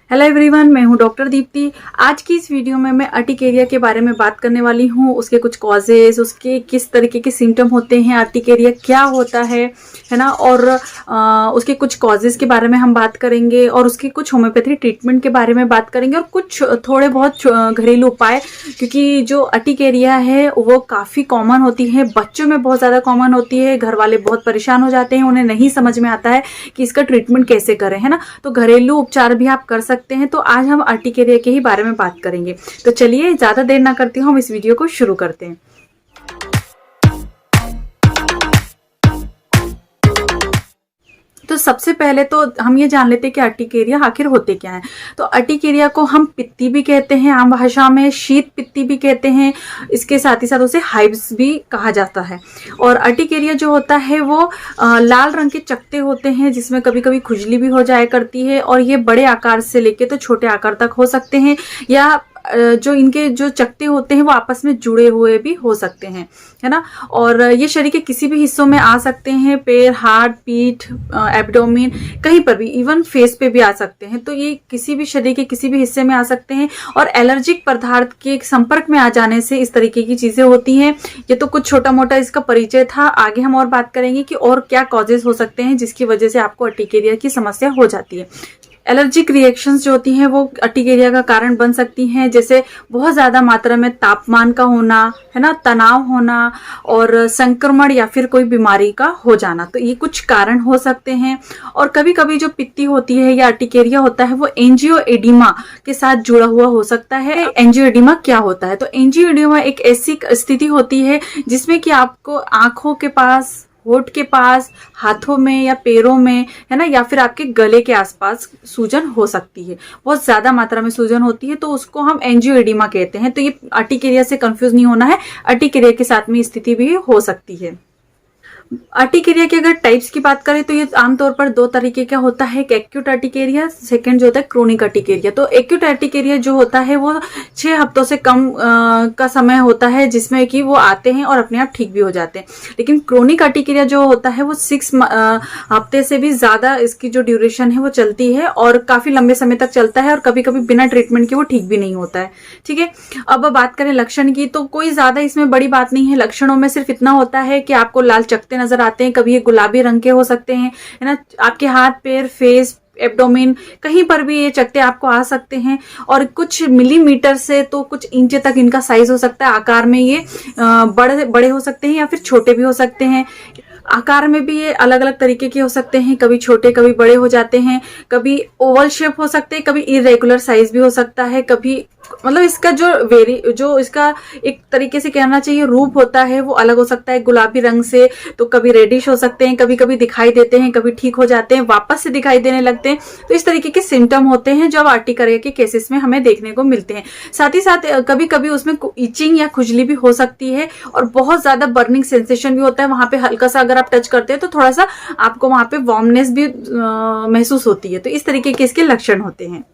Hello everyone, मैं हूं doctor Deepti. आज की इस वीडियो में मैं अर्टिकेरिया के बारे में बात करने वाली हूं। उसके कुछ कॉजेज, उसके किस तरीके के सिम्टम होते हैं, अर्टिकेरिया क्या होता है ना। और उसके कुछ कॉजेज के बारे में हम बात करेंगे और उसके कुछ होम्योपैथी ट्रीटमेंट के बारे में बात करेंगे और कुछ थोड़े बहुत घरेलू उपाय, क्योंकि जो अर्टिकेरिया है वो काफ़ी कॉमन होती है, बच्चों में बहुत ज़्यादा कॉमन होती है। घर वाले बहुत परेशान हो जाते हैं, उन्हें नहीं समझ में आता है कि इसका ट्रीटमेंट कैसे करें, है ना। तो घरेलू उपचार भी आप कर सकते हैं। तो आज हम अर्टिकेरिया के ही बारे में बात करेंगे। तो चलिए ज्यादा देर ना करती हूँ, हम इस वीडियो को शुरू करते हैं। तो सबसे पहले तो हम ये जान लेते हैं कि अर्टिकेरिया आखिर होते क्या है। तो अर्टिकेरिया को हम पित्ती भी कहते हैं, आम भाषा में शीत पित्ती भी कहते हैं। इसके साथ ही साथ उसे हाइव्स भी कहा जाता है। और अर्टिकेरिया जो होता है वो लाल रंग के चकते होते हैं, जिसमें कभी कभी खुजली भी हो जाया करती है। और ये बड़े आकार से लेके तो छोटे आकार तक हो सकते हैं, या जो इनके जो चकते होते हैं वो आपस में जुड़े हुए भी हो सकते हैं, है ना। और ये शरीर के किसी भी हिस्सों में आ सकते हैं, पैर, हाथ, पीठ, एब्डोमेन, कहीं पर भी, इवन फेस पे भी आ सकते हैं। तो ये किसी भी शरीर के किसी भी हिस्से में आ सकते हैं। और एलर्जिक पदार्थ के संपर्क में आ जाने से इस तरीके की चीजें होती हैं। ये तो कुछ छोटा मोटा इसका परिचय था। आगे हम और बात करेंगे कि और क्या कॉजेज हो सकते हैं जिसकी वजह से आपको अर्टिकेरिया की समस्या हो जाती है। एलर्जिक रिएक्शंस जो होती हैं वो अर्टिकेरिया का कारण बन सकती हैं, जैसे बहुत ज़्यादा मात्रा में तापमान का होना, है ना, तनाव होना और संक्रमण या फिर कोई बीमारी का हो जाना। तो ये कुछ कारण हो सकते हैं। और कभी कभी जो पित्ती होती है या अर्टिकेरिया होता है वो एंजियोएडिमा के साथ जुड़ा हुआ हो सकता है। एंजियोएडिमा क्या होता है? तो एंजियोएडिमा एक ऐसी स्थिति होती है जिसमें कि आपको आंखों के पास, होठ के पास, हाथों में या पैरों में, है ना, या फिर आपके गले के आसपास सूजन हो सकती है। बहुत ज्यादा मात्रा में सूजन होती है, तो उसको हम एंजियोएडिमा कहते हैं। तो ये अर्टिकेरिया से कंफ्यूज नहीं होना है, अर्टिकेरिया के साथ में स्थिति भी हो सकती है। अर्टिकेरिया के अगर टाइप्स की बात करें तो ये आमतौर पर दो तरीके का होता है, एक एक्यूट अर्टिकेरिया, सेकंड जो होता है क्रोनिक अर्टिकेरिया। तो एक्यूट अर्टिकेरिया जो होता है वो 6 हफ्तों से कम का समय होता है, जिसमें कि वो आते हैं और अपने आप ठीक भी हो जाते हैं। लेकिन क्रोनिक अर्टिकेरिया जो होता है वो 6 हफ्ते से भी ज्यादा इसकी जो ड्यूरेशन है वो चलती है और काफी लंबे समय तक चलता है, और कभी कभी बिना ट्रीटमेंट के वो ठीक भी नहीं होता है। ठीक है, अब बात करें लक्षण की, तो कोई ज्यादा इसमें बड़ी बात नहीं है। लक्षणों में सिर्फ इतना होता है कि आपको लाल चकते नजर आते हैं, कभी ये गुलाबी रंग के हो सकते हैं, है ना। आपके हाथ, पैर, फेस, एब्डोमेन, कहीं पर भी ये चकते आपको आ सकते हैं। और कुछ मिलीमीटर से तो कुछ इंच तक इनका साइज हो सकता है। आकार में ये बड़े हो सकते हैं या फिर छोटे भी हो सकते हैं। आकार में भी ये अलग अलग तरीके के हो सकते हैं, कभी छोटे कभी बड़े हो जाते हैं, कभी ओवल शेप हो सकते हैं, कभी इरेगुलर साइज भी हो सकता है, कभी मतलब इसका जो इसका एक तरीके से कहना चाहिए रूप होता है वो अलग हो सकता है। गुलाबी रंग से तो कभी रेडिश हो सकते हैं, कभी कभी दिखाई देते हैं, कभी ठीक हो जाते हैं, वापस से दिखाई देने लगते हैं। तो इस तरीके के सिम्टम होते हैं जो अर्टिकेरिया के केसेस में हमें देखने को मिलते हैं। साथ ही साथ कभी कभी उसमें इचिंग या खुजली भी हो सकती है और बहुत ज्यादा बर्निंग सेंसेशन भी होता है। वहां पे हल्का सा अगर आप टच करते हैं तो थोड़ा सा आपको वहां पे वार्मनेस भी महसूस होती है। तो इस तरीके के इसके लक्षण होते हैं।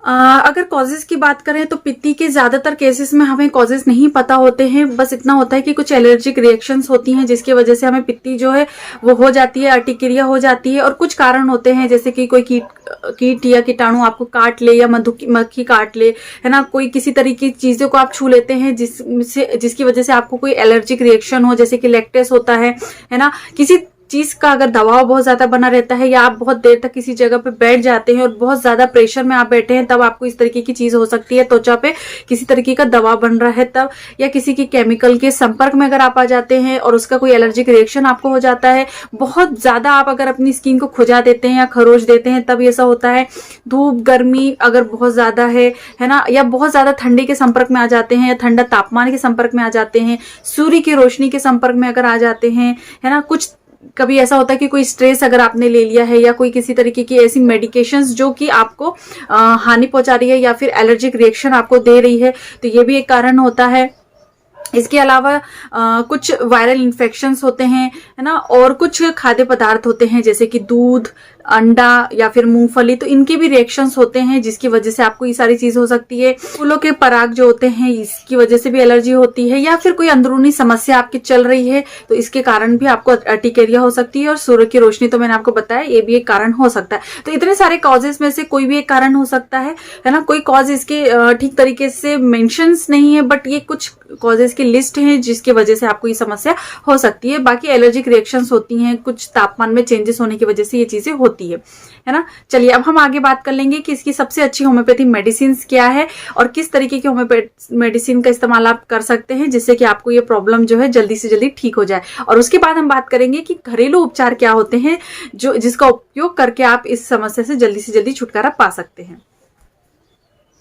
अगर कॉजेज की बात करें तो पित्ती के ज्यादातर केसेस में हमें कॉजेज नहीं पता होते हैं। बस इतना होता है कि कुछ एलर्जिक रिएक्शंस होती हैं जिसकी वजह से हमें पित्ती जो है वो हो जाती है, अर्टिकेरिया हो जाती है। और कुछ कारण होते हैं, जैसे कि कोई कीट या कीटाणु आपको काट ले या मधुमक्खी काट ले, है ना। कोई किसी तरीके की चीजों को आप छू लेते हैं जिसकी वजह से आपको कोई एलर्जिक रिएक्शन हो, जैसे कि लैक्टेस होता है ना। किसी चीज का अगर दबाव बहुत ज्यादा बना रहता है, या आप बहुत देर तक किसी जगह पे बैठ जाते हैं और बहुत ज्यादा प्रेशर में आप बैठे हैं, तब आपको इस तरीके की चीज हो सकती है। त्वचा पे किसी तरीके का दबाव बन रहा है तब, या किसी की केमिकल के संपर्क में अगर आप आ जाते हैं और उसका कोई एलर्जिक रिएक्शन आपको हो जाता है। बहुत ज्यादा आप अगर अपनी स्किन को खुजा देते हैं या खरोच देते हैं तब ऐसा होता है। धूप, गर्मी अगर बहुत ज्यादा है ना, या बहुत ज्यादा ठंडी के संपर्क में आ जाते हैं, या ठंडा तापमान के संपर्क में आ जाते हैं, सूर्य की रोशनी के संपर्क में अगर आ जाते हैं, है ना। कुछ कभी ऐसा होता है कि कोई स्ट्रेस अगर आपने ले लिया है, या कोई किसी तरीके की ऐसी मेडिकेशंस जो कि आपको हानि पहुंचा रही है या फिर एलर्जिक रिएक्शन आपको दे रही है, तो ये भी एक कारण होता है। इसके अलावा कुछ वायरल इन्फेक्शंस होते हैं, है ना। और कुछ खाद्य पदार्थ होते हैं, जैसे कि दूध, अंडा या फिर मूंगफली, तो इनके भी रिएक्शंस होते हैं जिसकी वजह से आपको ये सारी चीज हो सकती है। फूलों के पराग जो होते हैं इसकी वजह से भी एलर्जी होती है, या फिर कोई अंदरूनी समस्या आपकी चल रही है तो इसके कारण भी आपको अर्टिकेरिया हो सकती है। और सूर्य की रोशनी तो मैंने आपको बताया ये भी एक कारण हो सकता है। तो इतने सारे कॉजेस में से कोई भी एक कारण हो सकता है ना। कोई कॉज इसके ठीक तरीके से मेंशंस नहीं है, बट ये कुछ कॉजेस की लिस्ट है जिसकी वजह से आपको ये समस्या हो सकती है। बाकी एलर्जिक रिएक्शंस होती हैं, कुछ तापमान में चेंजेस होने की वजह से ये चीजें होती है ना। चलिए अब हम आगे बात कर लेंगे कि इसकी सबसे अच्छी होम्योपैथी मेडिसिन क्या है और किस तरीके की होम्योपैथी मेडिसिन का इस्तेमाल आप कर सकते हैं जिससे कि आपको ये प्रॉब्लम जो है जल्दी से जल्दी ठीक हो जाए। और उसके बाद हम बात करेंगे कि घरेलू उपचार क्या होते हैं जिसका उपयोग करके आप इस समस्या से जल्दी छुटकारा पा सकते हैं।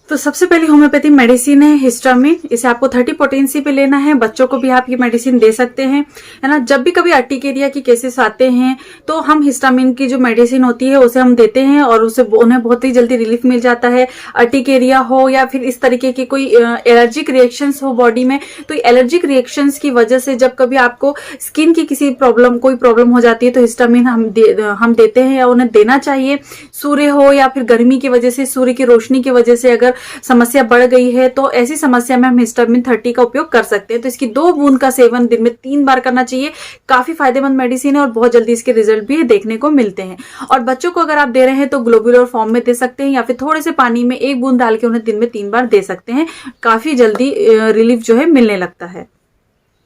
तो सबसे पहली होम्योपैथी मेडिसिन है हिस्टामिन। इसे आपको 30 पोटेंसी पे लेना है। बच्चों को भी आप ये मेडिसिन दे सकते हैं, है ना। जब भी कभी अर्टिकेरिया की केसेस आते हैं तो हम हिस्टामिन की जो मेडिसिन होती है उसे हम देते हैं और उसे उन्हें बहुत ही जल्दी रिलीफ मिल जाता है। अर्टिकेरिया हो या फिर इस तरीके की कोई एलर्जिक रिएक्शंस हो बॉडी में, तो एलर्जिक रिएक्शंस की वजह से जब कभी आपको स्किन की कोई प्रॉब्लम हो जाती है तो हिस्टामिन हम देते हैं या उन्हें देना चाहिए। सूर्य हो या फिर गर्मी की वजह से, सूर्य की रोशनी की वजह से अगर समस्या बढ़ गई है तो ऐसी समस्या में हम हिस्टामिन 30 का उपयोग कर सकते हैं। तो इसकी 2 बूंद का सेवन दिन में 3 बार करना चाहिए। काफी फायदेमंद मेडिसिन है और बहुत जल्दी इसके रिजल्ट भी देखने को मिलते हैं। और बच्चों को अगर आप दे रहे हैं तो ग्लोबुलर फॉर्म में दे सकते हैं या फिर थोड़े से पानी में 1 बूंद डाल के उन्हें दिन में 3 बार दे सकते हैं। काफी जल्दी रिलीफ जो है मिलने लगता है।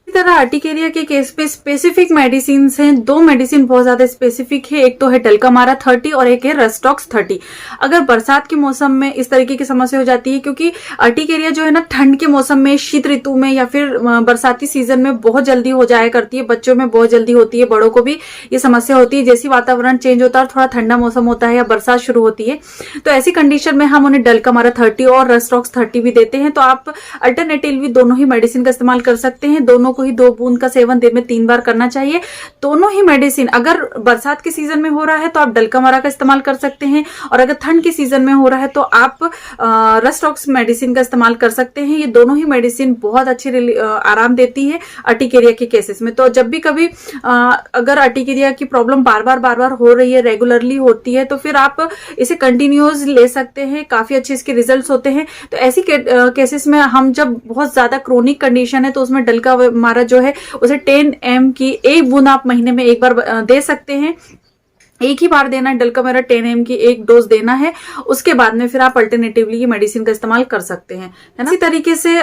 इसी तरह अर्टिकेरिया के केस पे स्पेसिफिक मेडिसिन हैं। 2 मेडिसिन बहुत ज्यादा स्पेसिफिक है, एक तो है डल्कामारा 30 और एक है रेस्टॉक्स 30। अगर बरसात के मौसम में इस तरीके की समस्या हो जाती है, क्योंकि अर्टिकेरिया जो है ना ठंड के मौसम में, शीत ऋतु में या फिर बरसाती सीजन में बहुत जल्दी हो जाया करती है। बच्चों में बहुत जल्दी होती है, बड़ों को भी ये समस्या होती है। जैसे वातावरण चेंज होता है और थोड़ा ठंडा मौसम होता है या बरसात शुरू होती है तो ऐसी कंडीशन में हम उन्हें डल्कामारा 30 और रेस्टॉक्स 30 भी देते हैं। तो आप अल्टरनेटिवली दोनों ही मेडिसिन का इस्तेमाल कर सकते हैं। दोनों को ही 2 बूंद का सेवन दिन में 3 बार करना चाहिए। दोनों ही मेडिसिन अगर बरसात के सीजन में हो रहा है तो आप डल्कामारा का इस्तेमाल कर सकते हैं, और अगर ठंड के सीजन में हो रहा है तो आप रेस्टॉक्स मेडिसिन का इस्तेमाल कर सकते हैं। ये दोनों ही मेडिसिन बहुत अच्छी आराम देती है अर्टिकेरिया के केसेस में। तो जब भी कभी अगर अर्टिकेरिया की प्रॉब्लम बार बार हो रही है, रेगुलरली होती है, तो फिर आप इसे कंटिन्यूअस ले सकते हैं। काफी अच्छे इसके रिजल्ट्स होते हैं। तो ऐसी केसेस में हम जब बहुत ज्यादा क्रोनिक कंडीशन है तो उसमें डल्कामारा जो है उसे 10 ml की 1 बूंद आप महीने में 1 बार दे सकते हैं। एक ही बार देना है, डल्कामारा 10 ml की 1 डोज देना है। उसके बाद में फिर आप अल्टरनेटिवली ये मेडिसिन का इस्तेमाल कर सकते हैं, है ना। इसी तरीके से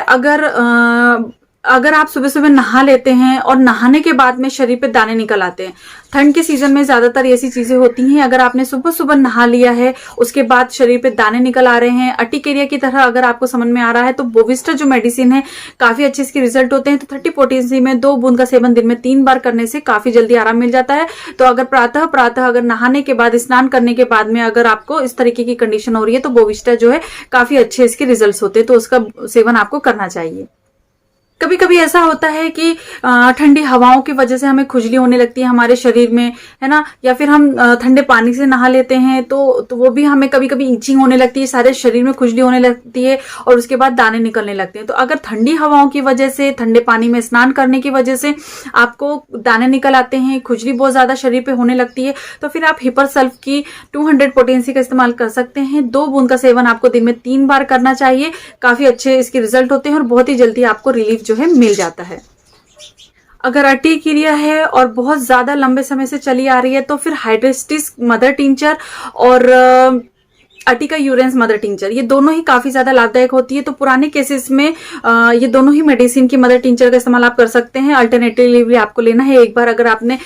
अगर आप सुबह सुबह नहा लेते हैं और नहाने के बाद में शरीर पे दाने निकल आते हैं, ठंड के सीजन में ज्यादातर ऐसी चीजें होती हैं। अगर आपने सुबह सुबह नहा लिया है उसके बाद शरीर पे दाने निकल आ रहे हैं, अर्टिकेरिया की तरह अगर आपको समझ में आ रहा है, तो बोविस्टर जो मेडिसिन है काफी अच्छे इसके रिजल्ट होते हैं। तो 30 पोटेंसी में 2 बूंद का सेवन दिन में 3 बार करने से काफी जल्दी आराम मिल जाता है। तो अगर प्रातः अगर नहाने के बाद, स्नान करने के बाद में अगर आपको इस तरीके की कंडीशन हो रही है तो बोविस्टर जो है काफी अच्छे इसके रिजल्ट होते हैं, तो उसका सेवन आपको करना चाहिए। कभी कभी ऐसा होता है कि ठंडी हवाओं की वजह से हमें खुजली होने लगती है हमारे शरीर में, है ना, या फिर हम ठंडे पानी से नहा लेते हैं तो वो भी हमें कभी कभी ईचिंग होने लगती है, सारे शरीर में खुजली होने लगती है और उसके बाद दाने निकलने लगते हैं। तो अगर ठंडी हवाओं की वजह से, ठंडे पानी में स्नान करने की वजह से आपको दाने निकल आते हैं, खुजली बहुत ज्यादा शरीर पे होने लगती है, तो फिर आप हिपर सल्फ की 200 पोटेंसी का इस्तेमाल कर सकते हैं। 2 बूंद का सेवन आपको दिन में 3 बार करना चाहिए। काफी अच्छे इसके रिजल्ट होते हैं और बहुत ही जल्दी आपको रिलीफ जो है मिल जाता है। अगर अर्टिकेरिया है और बहुत ज्यादा लंबे समय से चली आ रही है तो फिर हाइड्रेस्टिस मदर टिंचर और अर्टिका यूरेंस मदर टिंचर, ये दोनों ही काफी ज्यादा लाभदायक होती है। तो पुराने केसेस में ये दोनों ही मेडिसिन की मदर टिंचर का इस्तेमाल आप कर सकते हैं। अल्टरनेटिवली आपको लेना है, एक बार अगर आपने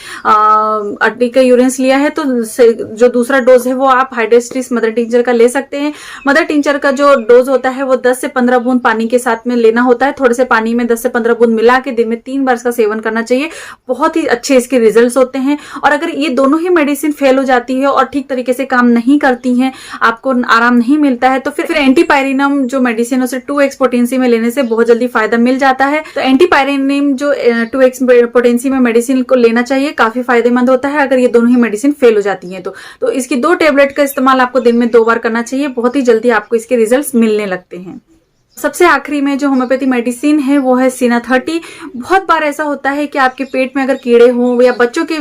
अर्टिका यूरेंस लिया है तो जो दूसरा डोज है वो आप हाइड्रेस्टिस मदर टिंचर का ले सकते हैं। मदर टिंचर का जो डोज होता है वो 10 से 15 बूंद पानी के साथ में लेना होता है। थोड़े से पानी में 10 से 15 बूंद मिला के दिन में 3 बार इसका सेवन करना चाहिए। बहुत ही अच्छे इसके रिजल्ट होते हैं। और अगर ये दोनों ही मेडिसिन फेल हो जाती है और ठीक तरीके से काम नहीं करती हैं, आपको आराम नहीं मिलता है, तो फिर एंटीपायरिनम जो मेडिसिन उसे 2x पोटेंसी में लेने से बहुत जल्दी फायदा मिल जाता है। तो एंटीपायरिनम जो 2x पोटेंसी में मेडिसिन को लेना चाहिए, काफी फायदेमंद होता है अगर ये दोनों ही मेडिसिन फेल हो जाती हैं तो इसकी 2 टेबलेट का इस्तेमाल आपको दिन में 2 बार करना चाहिए। बहुत ही जल्दी आपको इसके रिजल्ट्स मिलने लगते हैं। सबसे आखिरी में जो होम्योपैथी मेडिसिन है वो है सीना 30। बहुत बार ऐसा होता है कि आपके पेट में अगर कीड़े हों या बच्चों के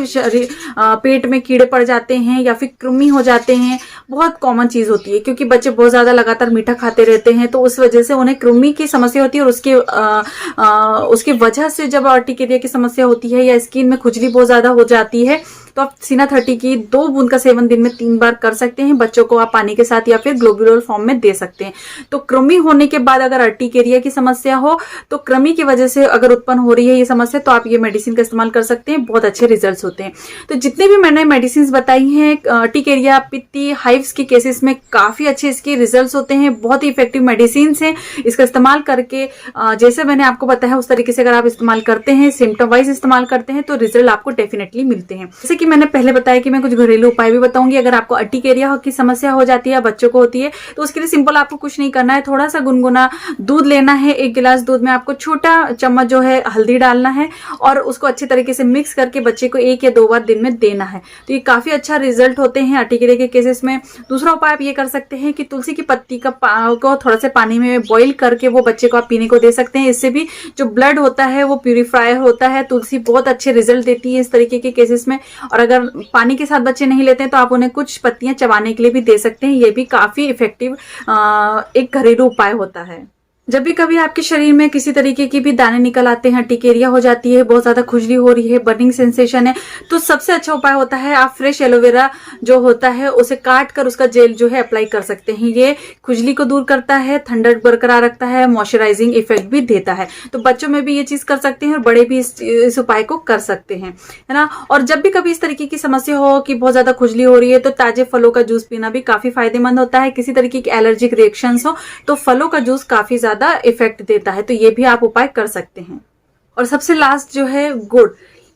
पेट में कीड़े पड़ जाते हैं या फिर कृमि हो जाते हैं, बहुत कॉमन चीज होती है क्योंकि बच्चे बहुत ज्यादा लगातार मीठा खाते रहते हैं, तो उस वजह से उन्हें कृमि की समस्या होती है। और उसकी वजह से जब अर्टिकेरिया की समस्या होती है या स्किन में खुजली बहुत ज्यादा हो जाती है, तो आप सीना 30 की 2 बूंद का सेवन दिन में 3 बार कर सकते हैं। बच्चों को आप पानी के साथ या फिर ग्लोब्यूलर फॉर्म में दे सकते हैं। तो कृमि होने के बाद अगर अर्टिकेरिया की समस्या हो, तो कृमि की वजह से अगर उत्पन्न हो रही है ये समस्या, तो आप ये मेडिसिन का इस्तेमाल कर सकते हैं, बहुत अच्छे रिजल्ट्स होते हैं। तो जितने भी मैंने मेडिसिन बताई हैं अर्टिकेरिया, पित्ती, हाइव्स के केसेस में काफी अच्छे इसके रिजल्ट्स होते हैं, बहुत ही इफेक्टिव मेडिसिन हैं। इसका इस्तेमाल करके जैसे मैंने आपको बताया उस तरीके से अगर आप इस्तेमाल करते हैं, सिम्टम वाइज इस्तेमाल करते हैं, तो रिजल्ट आपको डेफिनेटली मिलते हैं। जैसे कि मैंने पहले बताया कि मैं कुछ घरेलू उपाय भी बताऊंगी। अगर आपको अर्टिकेरिया की समस्या हो जाती है, बच्चों को होती है, तो उसके लिए सिंपल आपको कुछ नहीं करना है, थोड़ा सा गुनगुना दूध लेना है। 1 गिलास दूध में आपको छोटा चम्मच जो है हल्दी डालना है और उसको अच्छे तरीके से मिक्स करके बच्चे को 1 या 2 बार दिन में देना है। तो ये काफी अच्छा रिजल्ट होते हैं अर्टिकेरिया के केसेस में। दूसरा उपाय आप ये कर सकते हैं कि तुलसी की पत्ती को थोड़ा सा पानी में बॉईल करके वो बच्चे को आप पीने को दे सकते हैं। इससे भी जो ब्लड होता है वो प्यूरिफायर होता है। तुलसी बहुत अच्छे रिजल्ट देती है इस तरीके के केसेस में। और अगर पानी के साथ बच्चे नहीं लेते हैं तो आप उन्हें कुछ पत्तियां चबाने के लिए भी दे सकते हैं। ये भी काफी इफेक्टिव एक घरेलू उपाय होता है। जब भी कभी आपके शरीर में किसी तरीके की भी दाने निकल आते हैं, अर्टिकेरिया हो जाती है, बहुत ज्यादा खुजली हो रही है, बर्निंग सेंसेशन है, तो सबसे अच्छा उपाय होता है आप फ्रेश एलोवेरा जो होता है उसे काट कर उसका जेल जो है अप्लाई कर सकते हैं। ये खुजली को दूर करता है, ठंडक बरकरार रखता है, मॉइस्चराइजिंग इफेक्ट भी देता है। तो बच्चों में भी ये चीज कर सकते हैं और बड़े भी इस उपाय को कर सकते हैं, है ना। और जब भी कभी इस तरीके की समस्या हो कि बहुत ज्यादा खुजली हो रही है, तो ताजे फलों का जूस पीना भी काफी फायदेमंद होता है। किसी तरीके की एलर्जिक रिएक्शन हो तो फलों का जूस काफी ज्यादा इफेक्ट देता है, तो ये भी आप उपाय कर सकते हैं। और सबसे लास्ट जो है गुड़,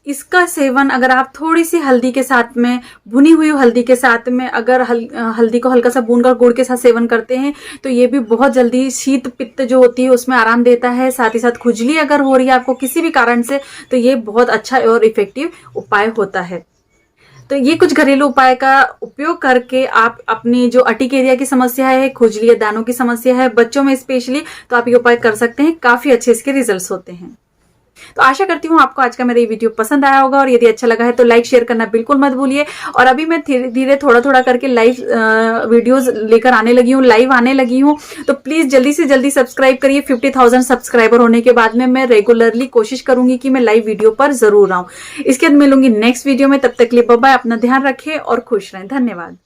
इसका सेवन अगर आप थोड़ी सी हल्दी के साथ में, भुनी हुई हल्दी के साथ में अगर हल्दी को हल्का सा भूनकर गुड़ के साथ सेवन करते हैं, तो ये भी बहुत जल्दी शीत पित्त जो होती है उसमें आराम देता है। साथ ही साथ खुजली अगर हो रही है आपको किसी भी कारण से, तो ये बहुत अच्छा और इफेक्टिव उपाय होता है। तो ये कुछ घरेलू उपाय का उपयोग करके आप अपनी जो अर्टिकेरिया की समस्या है, खुजली या दानों की समस्या है, बच्चों में स्पेशली, तो आप ये उपाय कर सकते हैं। काफी अच्छे इसके रिजल्ट्स होते हैं। तो आशा करती हूँ आपको आज का मेरा ये वीडियो पसंद आया होगा, और यदि अच्छा लगा है तो लाइक शेयर करना बिल्कुल मत भूलिए। और अभी मैं धीरे धीरे थोड़ा थोड़ा करके लाइव वीडियोस लेकर आने लगी हूँ, लाइव आने लगी हूँ, तो प्लीज जल्दी से जल्दी सब्सक्राइब करिए। 50,000 सब्सक्राइबर होने के बाद में मैं रेगुलरली कोशिश करूंगी कि मैं लाइव वीडियो पर जरूर आऊं। इसके बाद मिलूंगी नेक्स्ट वीडियो में, तब तक के लिए बाय बाय, अपना ध्यान रखें और खुश रहें। धन्यवाद।